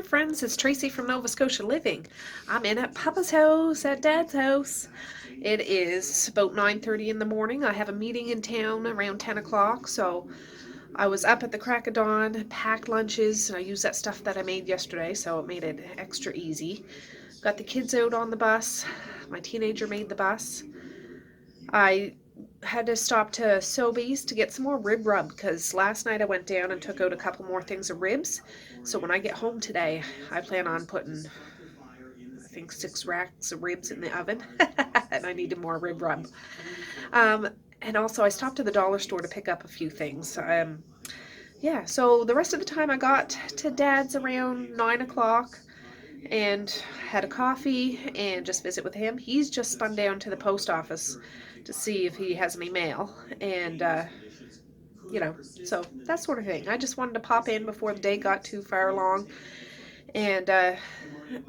friends, it's Tracey from Nova Scotia Living. I'm in at Papa's house, at Dad's house. It is about 9:30 in the morning. I have a meeting in town around 10 o'clock, so I was up at the crack of dawn, packed lunches, and I used that stuff that I made yesterday, so it made it extra easy. Got the kids out on the bus. My teenager made the bus. I had to stop to Sobeys to get some more rib rub because last night I went down and took out a couple more things of ribs. So when I get home today, I plan on putting, I think, 6 racks of ribs in the oven. And I needed more rib rub. And also I stopped at the dollar store to pick up a few things. Yeah, so the rest of the time I got to Dad's around 9 o'clock and had a coffee and just visit with him. He's just spun down to the post office to see if he has any mail, and you know, so that sort of thing. I just wanted to pop in before the day got too far along, and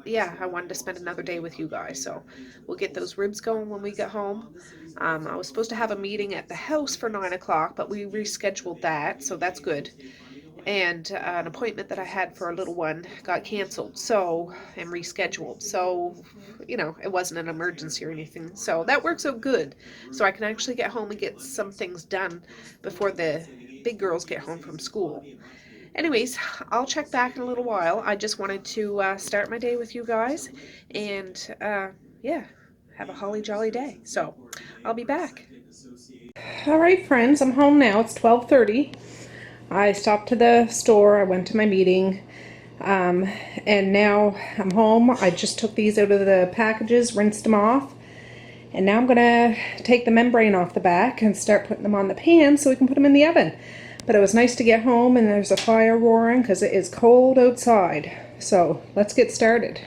yeah, I wanted to spend another day with you guys, so we'll get those ribs going when we get home. I was supposed to have a meeting at the house for 9 o'clock, but we rescheduled that, so that's good. And an appointment that I had for a little one got canceled, so, and rescheduled, so, you know, it wasn't an emergency or anything, so that works out good, so I can actually get home and get some things done before the big girls get home from school. Anyways, I'll check back in a little while. I just wanted to start my day with you guys, and yeah, have a holly jolly day, so I'll be back. Alright friends, I'm home now. It's 12:30. I stopped to the store, I went to my meeting, and now I'm home. I just took these out of the packages, rinsed them off, and now I'm gonna take the membrane off the back and start putting them on the pan so we can put them in the oven. But it was nice to get home and there's a fire roaring because it is cold outside. So let's get started.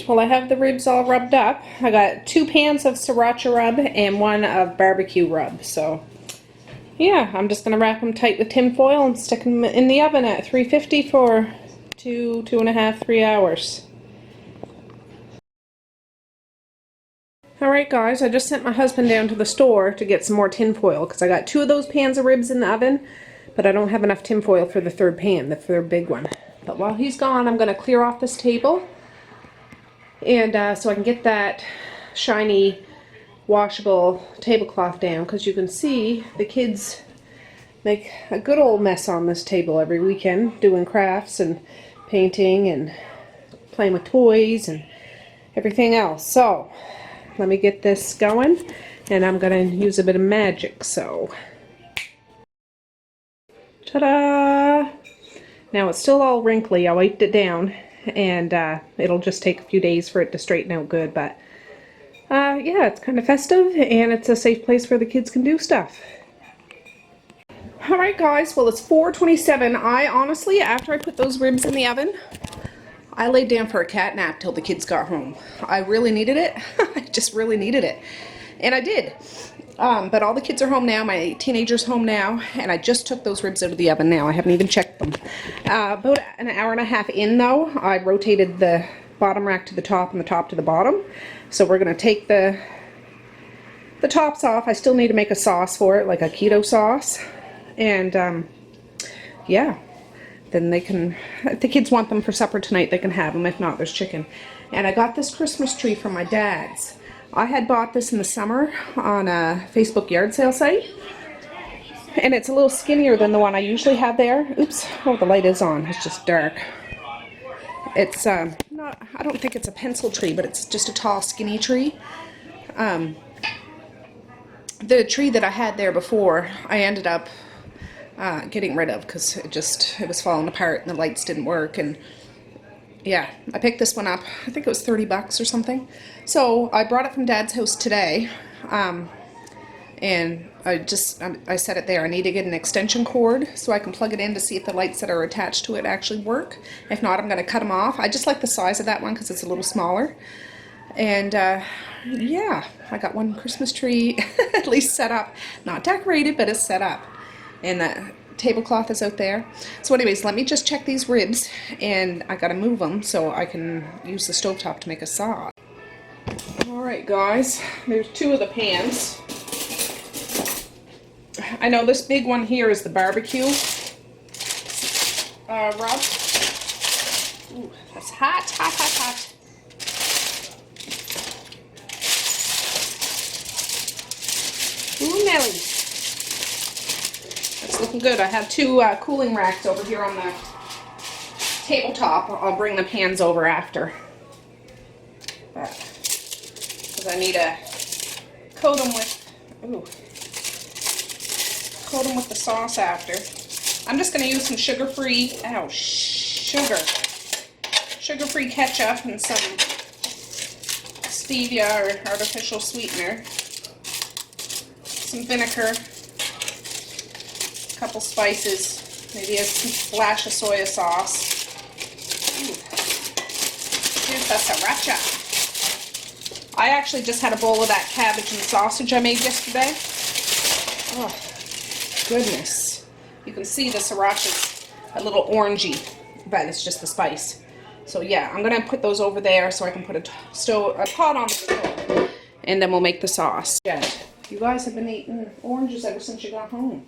Well, I have the ribs all rubbed up. I got 2 pans of sriracha rub and 1 of barbecue rub. So, yeah, I'm just going to wrap them tight with tin foil and stick them in the oven at 350 for 2.5, 3 hours. Alright guys, I just sent my husband down to the store to get some more tin foil because I got 2 of those pans of ribs in the oven, but I don't have enough tin foil for the 3rd pan, the 3rd big one. But while he's gone, I'm going to clear off this table. And so I can get that shiny washable tablecloth down, because you can see the kids make a good old mess on this table every weekend, doing crafts and painting and playing with toys and everything else. So let me get this going, and I'm going to use a bit of magic. So ta-da! Now it's still all wrinkly. I wiped it down, and it'll just take a few days for it to straighten out good, but yeah, it's kind of festive and it's a safe place where the kids can do stuff. Alright guys, well it's 4:27. I honestly, after I put those ribs in the oven, I laid down for a cat nap till the kids got home. I really needed it. I just really needed it. And I did. But all the kids are home now. My teenager's home now, and I just took those ribs out of the oven now. I haven't even checked them. About an hour and a half in, though, I rotated the bottom rack to the top and the top to the bottom. So we're going to take the tops off. I still need to make a sauce for it, like a keto sauce. And yeah, then they can, if the kids want them for supper tonight, they can have them. If not, there's chicken. And I got this Christmas tree from my dad's. I had bought this in the summer on a Facebook yard sale site. And it's a little skinnier than the one I usually have there. Oops, oh, the light is on. It's just dark. It's not, I don't think it's a pencil tree, but it's just a tall, skinny tree. The tree that I had there before, I ended up getting rid of because it was falling apart and the lights didn't work. And yeah, I picked this one up. I think it was 30 bucks or something. So I brought it from Dad's house today, and I set it there. I need to get an extension cord so I can plug it in to see if the lights that are attached to it actually work. If not, I'm going to cut them off. I just like the size of that one because it's a little smaller. And yeah, I got one Christmas tree at least set up. Not decorated, but it's set up. And the tablecloth is out there. So anyways, let me just check these ribs, and I gotta move them so I can use the stovetop to make a sauce. Alright guys, there's two of the pans. I know this big one here is the barbecue rub. Ooh, that's hot, hot, hot, hot. Ooh, Nelly. That's looking good. I have two cooling racks over here on the tabletop. I'll bring the pans over after. Because I need to coat them with the sauce after. I'm just going to use some sugar-free, sugar-free ketchup and some stevia or artificial sweetener, some vinegar, a couple spices, maybe a splash of soy sauce. Ooh. Here's the sriracha. I actually just had a bowl of that cabbage and sausage I made yesterday. Oh, goodness. You can see the sriracha's a little orangey, but it's just the spice. So yeah, I'm going to put those over there so I can put a pot on the stove, and then we'll make the sauce. Yeah, you guys have been eating oranges ever since you got home.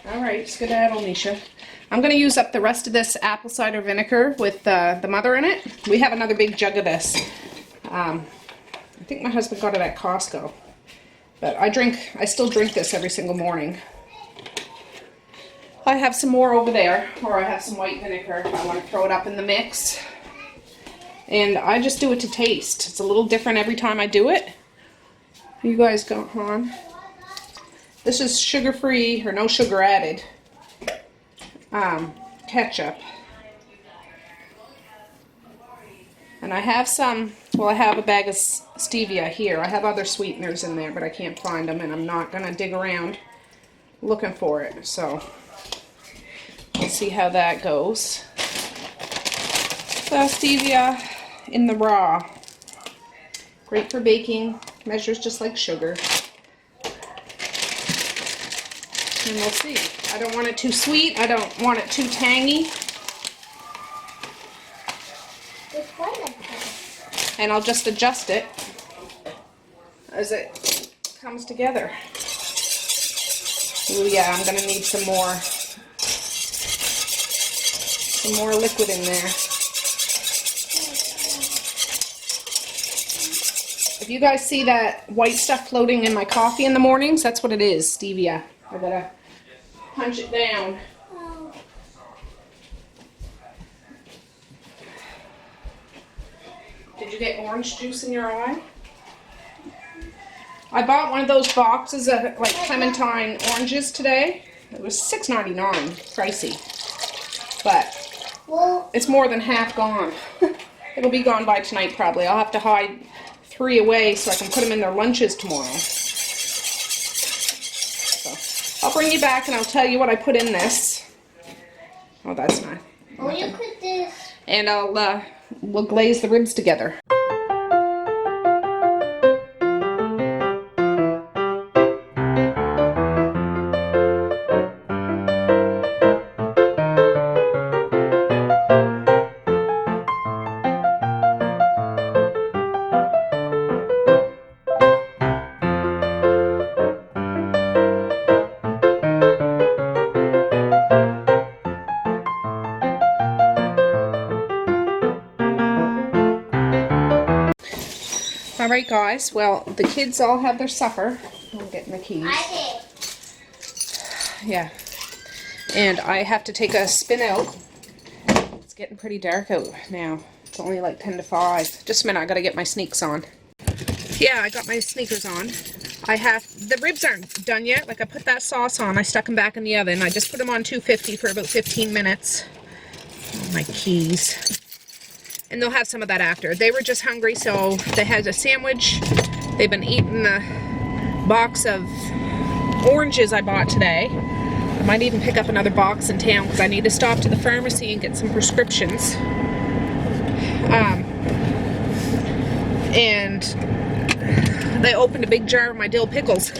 Alright, skedaddle, Nisha. I'm going to use up the rest of this apple cider vinegar with the mother in it. We have another big jug of this. I think my husband got it at Costco. But I still drink this every single morning. I have some more over there, or I have some white vinegar if I want to throw it up in the mix. And I just do it to taste. It's a little different every time I do it. You guys go on. This is sugar-free, or no sugar added, ketchup. And I have I have a bag of stevia here. I have other sweeteners in there, but I can't find them, and I'm not going to dig around looking for it. So, we'll see how that goes. The stevia in the raw. Great for baking. Measures just like sugar. And we'll see. I don't want it too sweet. I don't want it too tangy. And I'll just adjust it as it comes together. Ooh, yeah, I'm going to need some more liquid in there. If you guys see that white stuff floating in my coffee in the mornings, that's what it is, stevia. I gotta punch it down. Did you get orange juice in your eye? I bought one of those boxes of like clementine oranges today. It was $6.99, pricey. But it's more than half gone. It'll be gone by tonight probably. I'll have to hide 3 away so I can put them in their lunches tomorrow. So I'll bring you back and I'll tell you what I put in this. Oh, that's not. Oh, you put this. And we'll glaze the ribs together. Alright guys, well, the kids all have their supper. I'm getting the keys. I did. Yeah. And I have to take a spin out. It's getting pretty dark out now. It's only like 10 to 5. Just a minute, I gotta get my sneaks on. Yeah, I got my sneakers on. The ribs aren't done yet. Like, I put that sauce on. I stuck them back in the oven. I just put them on 250 for about 15 minutes. Oh, my keys. And they'll have some of that after. They were just hungry, so they had a sandwich. They've been eating a box of oranges I bought today. I might even pick up another box in town because I need to stop to the pharmacy and get some prescriptions. And they opened a big jar of my dill pickles.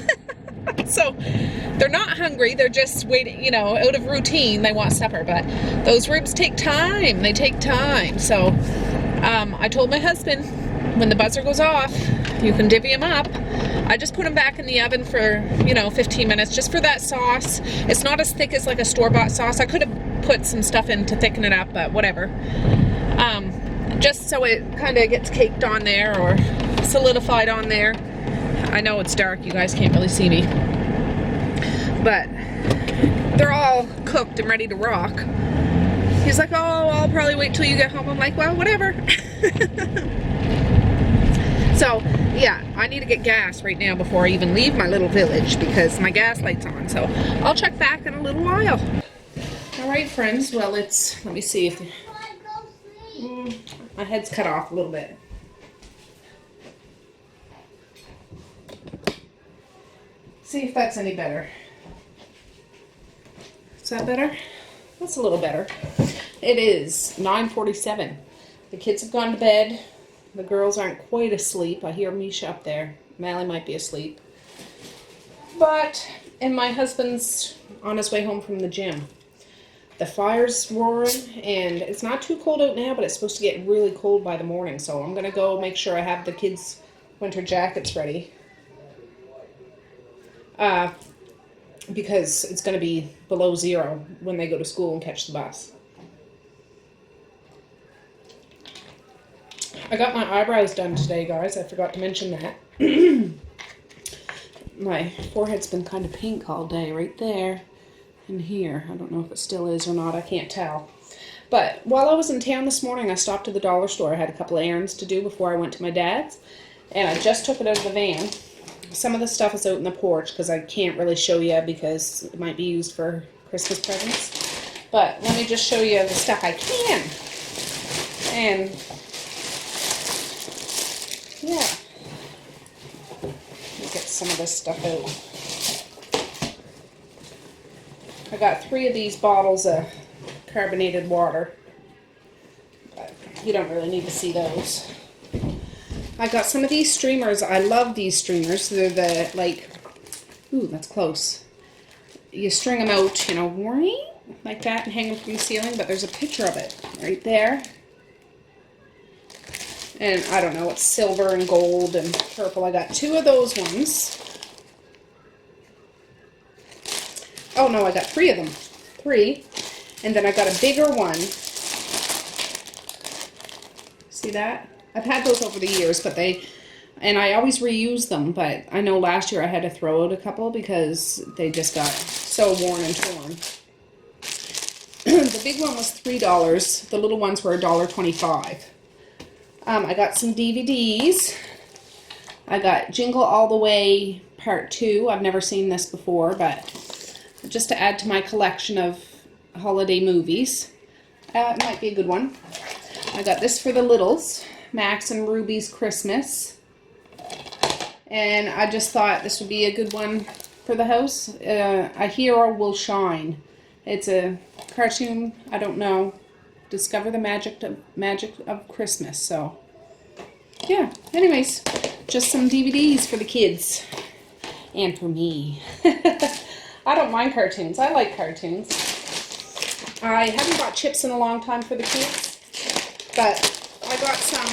So they're not hungry, they're just waiting, you know, out of routine. They want supper, but those ribs take time. They take time. So I told my husband, when the buzzer goes off, you can divvy them up. I just put them back in the oven for, you know, 15 minutes just for that sauce. It's not as thick as like a store-bought sauce. I could have put some stuff in to thicken it up, but whatever. Just so it kind of gets caked on there or solidified on there. I know it's dark, you guys can't really see me. But they're all cooked and ready to rock. He's like, oh, I'll probably wait till you get home. I'm like, well, whatever. So, yeah, I need to get gas right now before I even leave my little village because my gas light's on. So I'll check back in a little while. All right, friends. Well, let me see if my head's cut off a little bit. See if that's any better. Is that better? That's a little better. It is 9:47. The kids have gone to bed. The girls aren't quite asleep. I hear Misha up there. Mally might be asleep. And my husband's on his way home from the gym. The fire's roaring, and it's not too cold out now, but it's supposed to get really cold by the morning. So I'm going to go make sure I have the kids' winter jackets ready. Because it's going to be below zero when they go to school and catch the bus. I got my eyebrows done today, guys. I forgot to mention that. My forehead's been kind of pink all day, right there and here. I don't know if it still is or not. I can't tell. But while I was in town this morning, I stopped at the dollar store. I had a couple of errands to do before I went to my dad's. And I just took it out of the van. Some of the stuff is out in the porch because I can't really show you because it might be used for Christmas presents. But let me just show you the stuff I can. And yeah, let me get some of this stuff out. I got 3 of these bottles of carbonated water. But you don't really need to see those. I got some of these streamers. I love these streamers. They're the, like, ooh, that's close. You string them out, you know, like that and hang them from the ceiling, but there's a picture of it right there. And I don't know, it's silver and gold and purple. I got 2 of those ones. Oh no, I got 3 of them. 3. And then I got a bigger one. See that? I've had those over the years, but and I always reuse them, but I know last year I had to throw out a couple because they just got so worn and torn. The big one was $3. The little ones were $1.25. I got some DVDs. I got Jingle All the Way Part 2. I've never seen this before, but just to add to my collection of holiday movies. It might be a good one. I got this for the littles. Max and Ruby's Christmas. And I just thought this would be a good one for the house. A Hero Will Shine. It's a cartoon, I don't know. Discover the magic of Christmas. So, yeah. Anyways, just some DVDs for the kids. And for me. I don't mind cartoons. I like cartoons. I haven't bought chips in a long time for the kids. But I got some.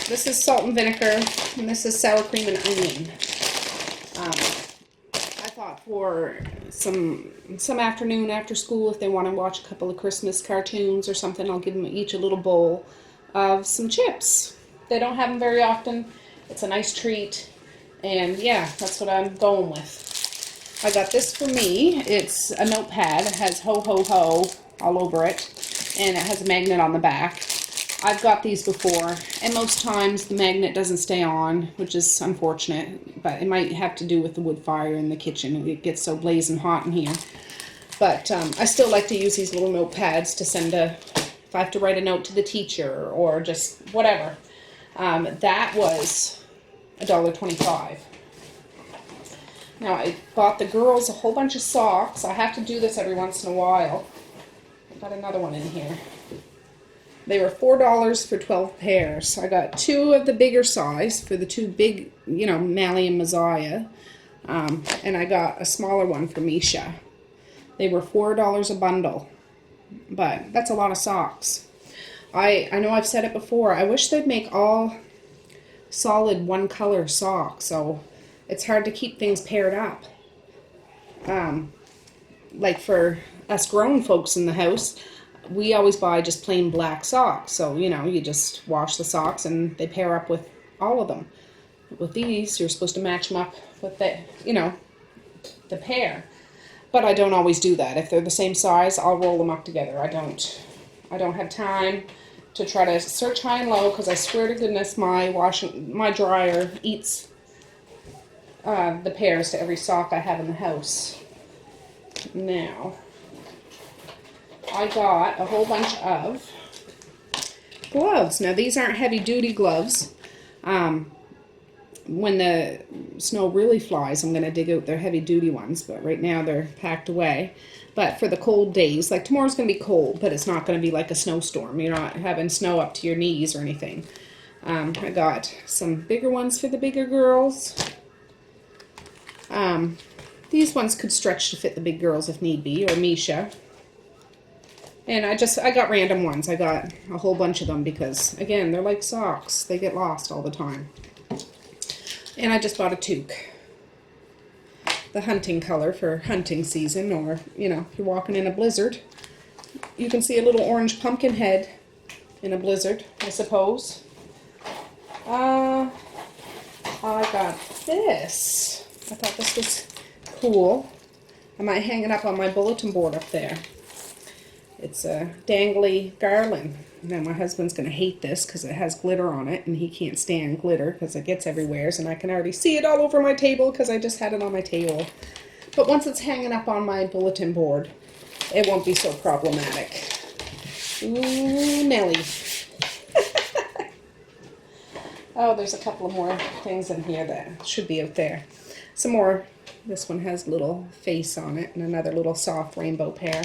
This is salt and vinegar, and this is sour cream and onion. I thought for some afternoon after school, if they want to watch a couple of Christmas cartoons or something, I'll give them each a little bowl of some chips. They don't have them very often. It's a nice treat. And yeah, that's what I'm going with. I got this for me. It's a notepad. It has ho ho ho all over it. And it has a magnet on the back. I've got these before, and most times the magnet doesn't stay on, which is unfortunate, but it might have to do with the wood fire in the kitchen. It gets so blazing hot in here. But I still like to use these little notepads to send if I have to write a note to the teacher or just whatever. That was $1.25. Now I bought the girls a whole bunch of socks. I have to do this every once in a while. I got another one in here. They were $4 for 12 pairs. I got 2 of the bigger size for the 2 big, Mally and Messiah. And I got a smaller one for Misha. They were $4 a bundle. But that's a lot of socks. I know I've said it before. I wish they'd make all solid one color socks. So it's hard to keep things paired up. Like for us grown folks in the house, we always buy just plain black socks. So, you just wash the socks and they pair up with all of them. With these, you're supposed to match them up with the pair. But I don't always do that. If they're the same size, I'll roll them up together. I don't have time to try to search high and low, because I swear to goodness my dryer eats the pairs to every sock I have in the house. Now, I got a whole bunch of gloves. Now, these aren't heavy duty gloves. When the snow really flies, I'm going to dig out their heavy duty ones, but right now they're packed away. But for the cold days, like tomorrow's going to be cold, but it's not going to be like a snowstorm. You're not having snow up to your knees or anything. I got some bigger ones for the bigger girls. These ones could stretch to fit the big girls if need be, or Misha. And I got random ones. I got a whole bunch of them because, again, they're like socks. They get lost all the time. And I just bought a toque. The hunting color for hunting season, or, if you're walking in a blizzard. You can see a little orange pumpkin head in a blizzard, I suppose. I got this. I thought this was cool. I might hang it up on my bulletin board up there. It's a dangly garland. Now my husband's going to hate this because it has glitter on it, and he can't stand glitter because it gets everywhere, and I can already see it all over my table because I just had it on my table. But once it's hanging up on my bulletin board, it won't be so problematic. Ooh, Nelly. Oh, there's a couple of more things in here that should be out there. Some more. This one has a little face on it and another little soft rainbow pair.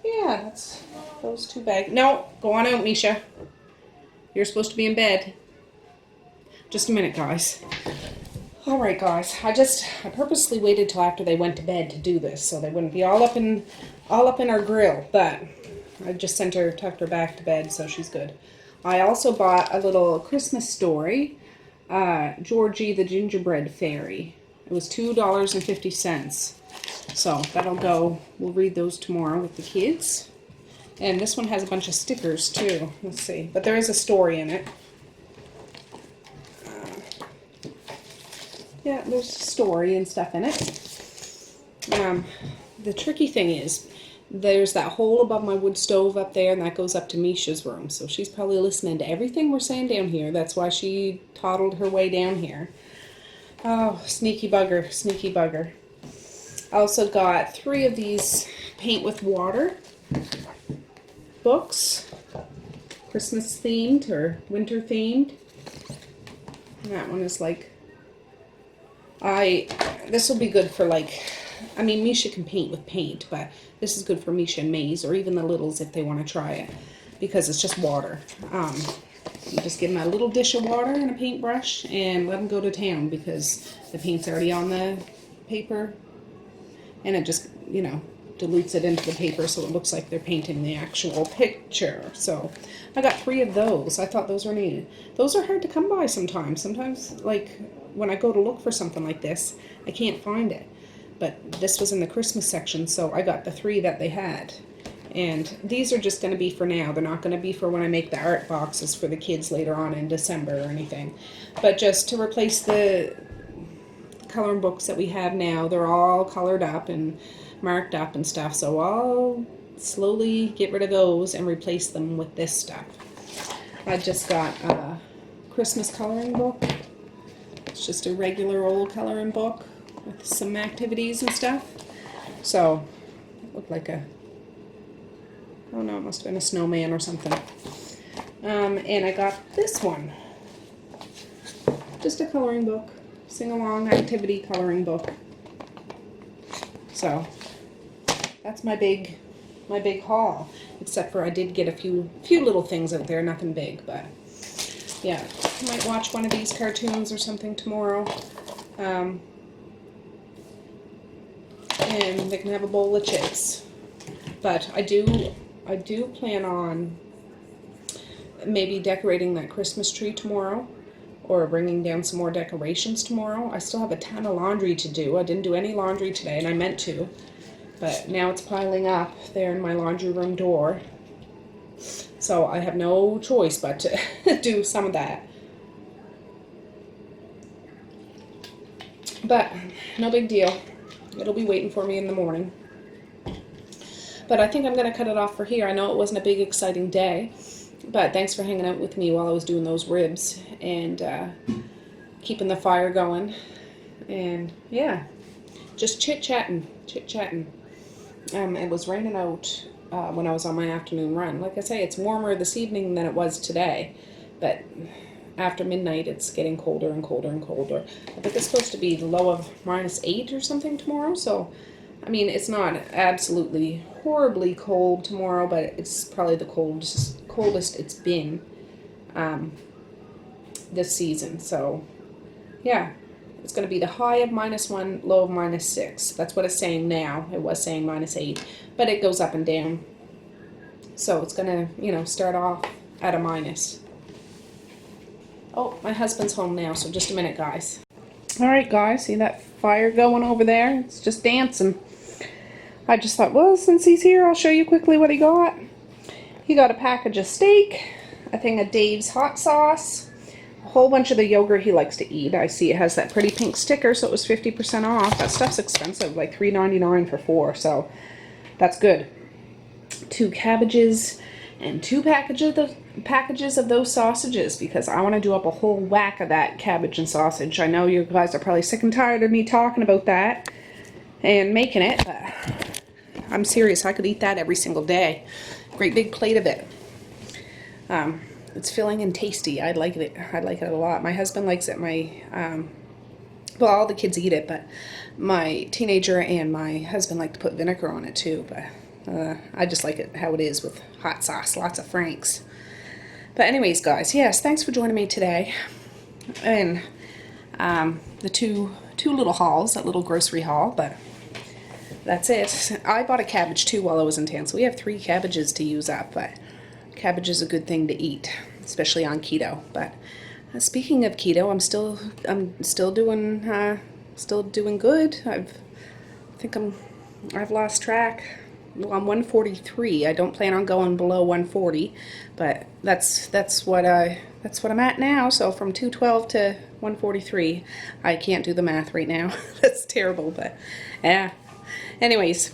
Yeah, that's those 2 bags. No, go on out, Misha. You're supposed to be in bed. Just a minute, guys. All right, guys. I purposely waited till after they went to bed to do this, so they wouldn't be all up in our grill. But I just tucked her back to bed, so she's good. I also bought a little Christmas story, Georgie the Gingerbread Fairy. It was $2.50. So that'll go. We'll read those tomorrow with the kids. And this one has a bunch of stickers too. Let's see. But there is a story in it. Yeah, there's a story and stuff in it. The tricky thing is, there's that hole above my wood stove up there, and that goes up to Misha's room. So she's probably listening to everything we're saying down here. That's why she toddled her way down here. Oh, sneaky bugger, sneaky bugger. I also got 3 of these paint with water books, Christmas themed or winter themed. And that one is like, this will be good for Misha can paint with paint, but this is good for Misha and Maze, or even the littles if they want to try it, because it's just water. You just give them a little dish of water and a paintbrush and let them go to town, because the paint's already on the paper. And it just, dilutes it into the paper so it looks like they're painting the actual picture. So I got 3 of those. I thought those were neat. Those are hard to come by sometimes. Sometimes, when I go to look for something like this, I can't find it. But this was in the Christmas section, so I got the 3 that they had. And these are just going to be for now. They're not going to be for when I make the art boxes for the kids later on in December or anything. But just to replace the coloring books that we have now. They're all colored up and marked up and stuff. So I'll slowly get rid of those and replace them with this stuff. I just got a Christmas coloring book. It's just a regular old coloring book with some activities and stuff. So it looked like a, oh no, it must have been a snowman or something. And I got this one. Just a coloring book. Sing-along activity coloring book. So that's my big haul. Except for I did get a few little things out there, nothing big, but yeah, I might watch one of these cartoons or something tomorrow. And they can have a bowl of chips. But I do plan on maybe decorating that Christmas tree tomorrow, or bringing down some more decorations tomorrow. I still have a ton of laundry to do. I didn't do any laundry today, and I meant to, but now it's piling up there in my laundry room door. So I have no choice but to do some of that. But no big deal. It'll be waiting for me in the morning. But I think I'm going to cut it off for here. I know it wasn't a big exciting day, but thanks for hanging out with me while I was doing those ribs and keeping the fire going. And yeah, just chit-chatting. It was raining out when I was on my afternoon run. Like I say, it's warmer this evening than it was today, but after midnight it's getting colder and colder and colder. I think it's supposed to be the low of -8 or something tomorrow, so I mean, it's not absolutely horribly cold tomorrow, but it's probably the coldest it's been this season. So yeah, it's going to be the high of -1, low of -6. That's what it's saying now. It was saying -8, but it goes up and down. So it's going to, you know, start off at a minus. Oh, my husband's home now, so just a minute, guys. All right, guys, see that fire going over there? It's just dancing. I just thought, well, since he's here, I'll show you quickly what he got. He got a package of steak, a thing of Dave's hot sauce, a whole bunch of the yogurt he likes to eat. I see it has that pretty pink sticker, so it was 50% off. That stuff's expensive, like $3.99 for 4, so that's good. 2 cabbages and 2 packages of those sausages, because I want to do up a whole whack of that cabbage and sausage. I know you guys are probably sick and tired of me talking about that and making it, but I'm serious. I could eat that every single day. Great big plate of it. It's filling and tasty. I like it. I like it a lot. My husband likes it. Well, all the kids eat it, but my teenager and my husband like to put vinegar on it too. But I just like it how it is with hot sauce, lots of Franks. But anyways, guys, yes, thanks for joining me today. And the two little hauls, that little grocery haul, but that's it. I bought a cabbage too while I was in town, so we have 3 cabbages to use up, but cabbage is a good thing to eat, especially on keto. But speaking of keto, I'm still doing good. I've lost track. Well, I'm 143. I don't plan on going below 140, but that's what I'm at now. So from 212 to 143, I can't do the math right now. That's terrible, but yeah. Anyways,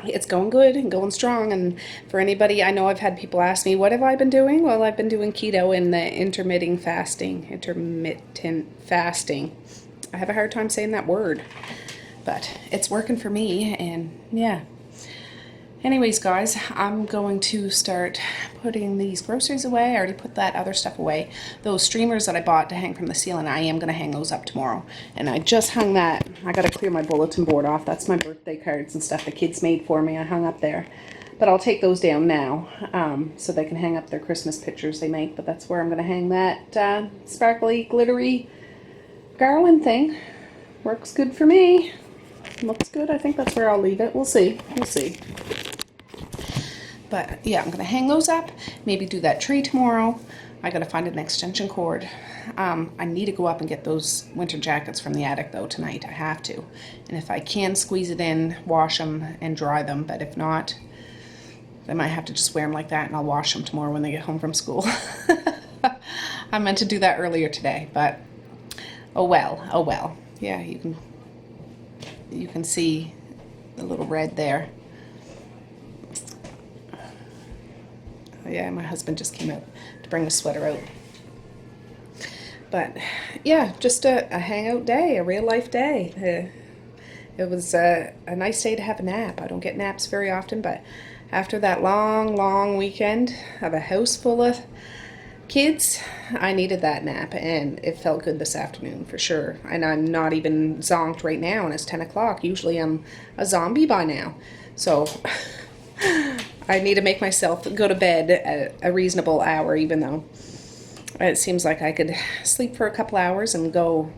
it's going good and going strong. And for anybody, I know I've had people ask me, what have I been doing? Well, I've been doing keto and the intermittent fasting. I have a hard time saying that word, but it's working for me, and yeah. Anyways, guys, I'm going to start putting these groceries away. I already put that other stuff away. Those streamers that I bought to hang from the ceiling, I am going to hang those up tomorrow. And I just hung that. I got to clear my bulletin board off. That's my birthday cards and stuff the kids made for me. I hung up there. But I'll take those down now so they can hang up their Christmas pictures they make. But that's where I'm going to hang that sparkly, glittery garland thing. Works good for me. Looks good. I think that's where I'll leave it. We'll see. We'll see. But yeah, I'm going to hang those up, maybe do that tree tomorrow. I got to find an extension cord. I need to go up and get those winter jackets from the attic though tonight. I have to. And if I can squeeze it in, wash them and dry them. But if not, They might have to just wear them like that, and I'll wash them tomorrow when they get home from school. I meant to do that earlier today, but oh well, oh well. Yeah, you can see the little red there. Oh, yeah, my husband just came out to bring the sweater out. But yeah, just a hangout day, a real life day. It was a nice day to have a nap. I don't get naps very often, but after that long weekend of a house full of kids, I needed that nap, and it felt good this afternoon for sure. And I'm not even zonked right now, and it's 10 o'clock. Usually I'm a zombie by now. So I need to make myself go to bed at a reasonable hour, even though it seems like I could sleep for a couple hours and go.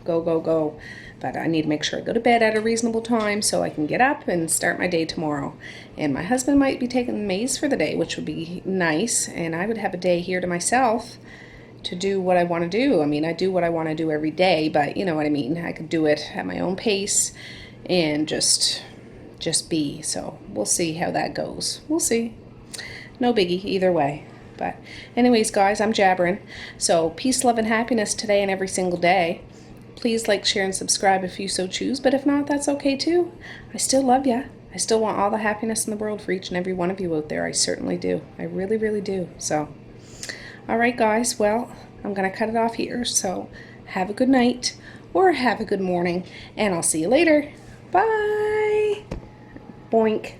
But I need to make sure I go to bed at a reasonable time so I can get up and start my day tomorrow. And my husband might be taking Maze for the day, which would be nice. And I would have a day here to myself to do what I want to do. I mean, I do what I want to do every day, but you know what I mean. I could do it at my own pace and just be. So we'll see how that goes. We'll see. No biggie either way. But anyways, guys, I'm jabbering. So peace, love, and happiness today and every single day. Please like, share, and subscribe if you so choose. But if not, that's okay too. I still love ya. I still want all the happiness in the world for each and every one of you out there. I certainly do. I really, really do. So, all right, guys. Well, I'm going to cut it off here. So have a good night or have a good morning. And I'll see you later. Bye. Boink.